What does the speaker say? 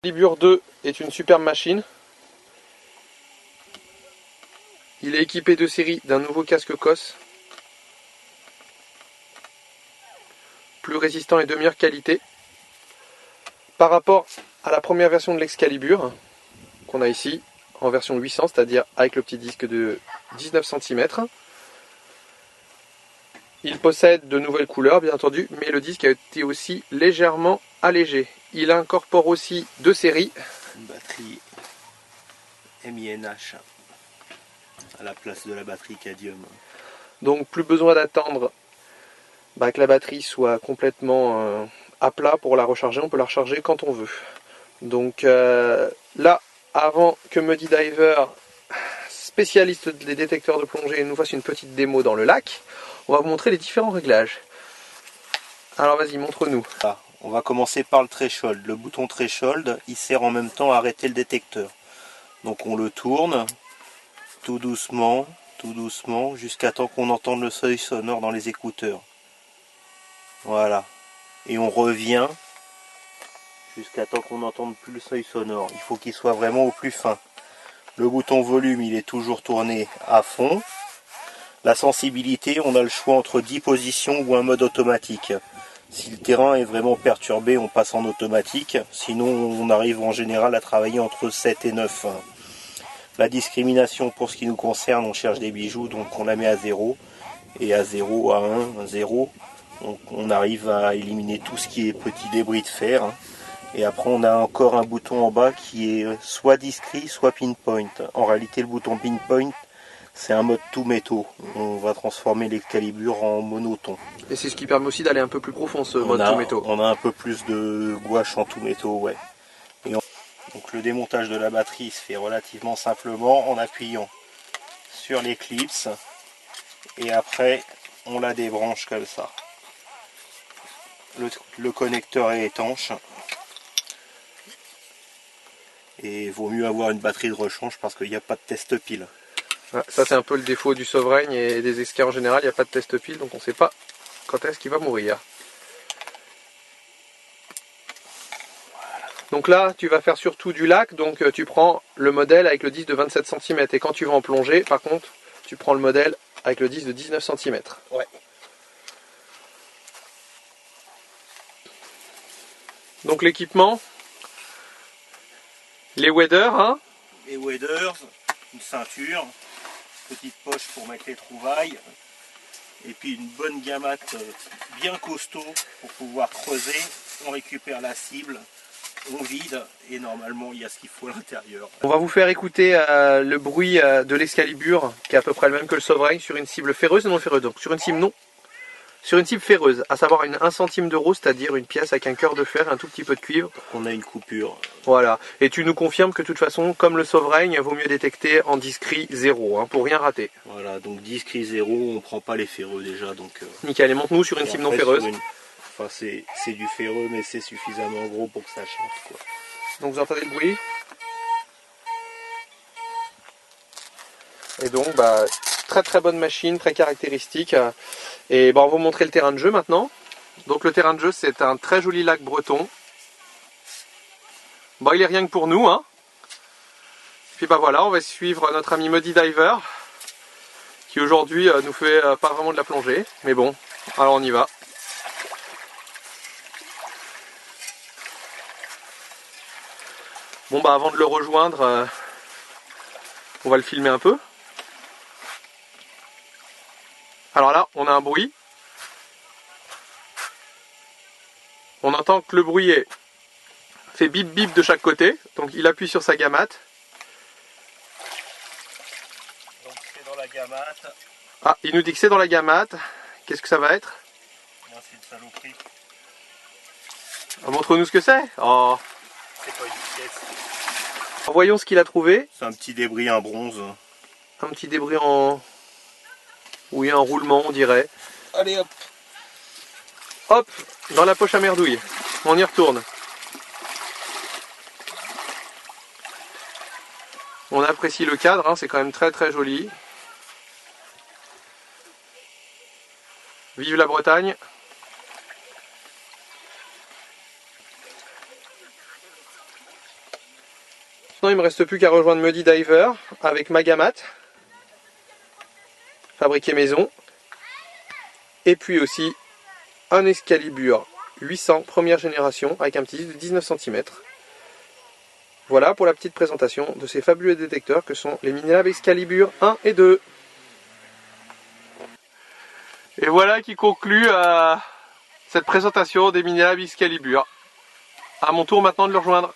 Excalibur 2 est une superbe machine. Il est équipé de série d'un nouveau casque COS, plus résistant et de meilleure qualité. Par rapport à la première version de l'Excalibur, qu'on a ici, en version 800, c'est-à-dire avec le petit disque de 19 cm. Il possède de nouvelles couleurs, bien entendu, mais le disque a été aussi légèrement allégé. Il incorpore aussi deux séries. Une batterie MINH à la place de la batterie Cadium. Donc plus besoin d'attendre que la batterie soit complètement à plat pour la recharger. On peut la recharger quand on veut. Donc là, avant que Muddy Diver, spécialiste des détecteurs de plongée, nous fasse une petite démo dans le lac, on va vous montrer les différents réglages. Alors vas-y, montre-nous. On va commencer par le threshold. Le bouton threshold, il sert en même temps à arrêter le détecteur. Donc on le tourne tout doucement, jusqu'à temps qu'on entende le seuil sonore dans les écouteurs. Voilà. Et on revient jusqu'à temps qu'on n'entende plus le seuil sonore. Il faut qu'il soit vraiment au plus fin. Le bouton volume, il est toujours tourné à fond. La sensibilité, on a le choix entre 10 positions ou un mode automatique. Si le terrain est vraiment perturbé, on passe en automatique. Sinon, on arrive en général à travailler entre 7 et 9. La discrimination, pour ce qui nous concerne, on cherche des bijoux, donc on la met à 0. Et à 0, à 1, à 0, on arrive à éliminer tout ce qui est petit débris de fer. Et après, on a encore un bouton en bas qui est soit discret, soit pinpoint. En réalité, le bouton pinpoint, c'est un mode tout métaux. On va transformer l'Excalibur en monoton. Et c'est ce qui permet aussi d'aller un peu plus profond, ce mode tout métaux. On a un peu plus de gouache en tout métaux, ouais. Donc le démontage de la batterie se fait relativement simplement en appuyant sur les clips. Et après, on la débranche comme ça. Le connecteur est étanche. Et il vaut mieux avoir une batterie de rechange parce qu'il n'y a pas de test pile. Ça c'est un peu le défaut du Sovereign et des Esca en général, il n'y a pas de test pile, donc on ne sait pas quand est-ce qu'il va mourir. Donc là, tu vas faire surtout du lac, donc tu prends le modèle avec le disque de 27 cm. Et quand tu vas en plongée, par contre, tu prends le modèle avec le disque de 19 cm. Ouais. Donc l'équipement, les waders, hein. Les waders, une ceinture, petite poche pour mettre les trouvailles, et puis une bonne gamate bien costaud pour pouvoir creuser. On récupère la cible, on vide et normalement il y a ce qu'il faut à l'intérieur. On va vous faire écouter le bruit de l'Excalibur, qui est à peu près le même que le Sovereign, sur une cible ferreuse et non ferreuse. Donc sur une cible sur une cible ferreuse, à savoir une 1 centime d'euro, c'est-à-dire une pièce avec un cœur de fer et un tout petit peu de cuivre. On a une coupure. Voilà. Et tu nous confirmes que de toute façon, comme le Sovereign, il vaut mieux détecter en discret 0, pour rien rater. Voilà, donc discret 0, on ne prend pas les ferreux déjà. Donc, nickel, et montre-nous sur une cible non ferreuse. Enfin, c'est du ferreux, mais c'est suffisamment gros pour que ça change, quoi. Donc vous entendez le bruit. Et donc, très très bonne machine, très caractéristique. Et on va vous montrer le terrain de jeu maintenant. Donc le terrain de jeu, c'est un très joli lac breton. Bon, il est rien que pour nous, hein. Puis voilà, on va suivre notre ami Muddy Diver, qui aujourd'hui nous fait pas vraiment de la plongée. Mais bon, alors on y va. Bon, avant de le rejoindre, on va le filmer un peu. Alors là, on a un bruit. On entend que le bruit fait bip bip de chaque côté. Donc il appuie sur sa gamate. Donc c'est dans la gamate. Ah, il nous dit que c'est dans la gamate. Qu'est-ce que ça va être? Moi c'est une saloperie. Ah, montre-nous ce que c'est. Oh. C'est pas une pièce. Voyons ce qu'il a trouvé. C'est un petit débris, un bronze. Un petit débris en... Oui, un roulement on dirait. Allez hop. Hop, dans la poche à merdouille. On y retourne. On apprécie le cadre, hein, c'est quand même très très joli. Vive la Bretagne. Maintenant il me reste plus qu'à rejoindre Muddy Diver avec Magamat, fabriqué maison, et puis aussi un Excalibur 800 première génération avec un petit disque de 19 cm. Voilà pour la petite présentation de ces fabuleux détecteurs que sont les Minilab Excalibur 1 et 2. Et voilà qui conclut cette présentation des Minilab Excalibur. À mon tour maintenant de le rejoindre.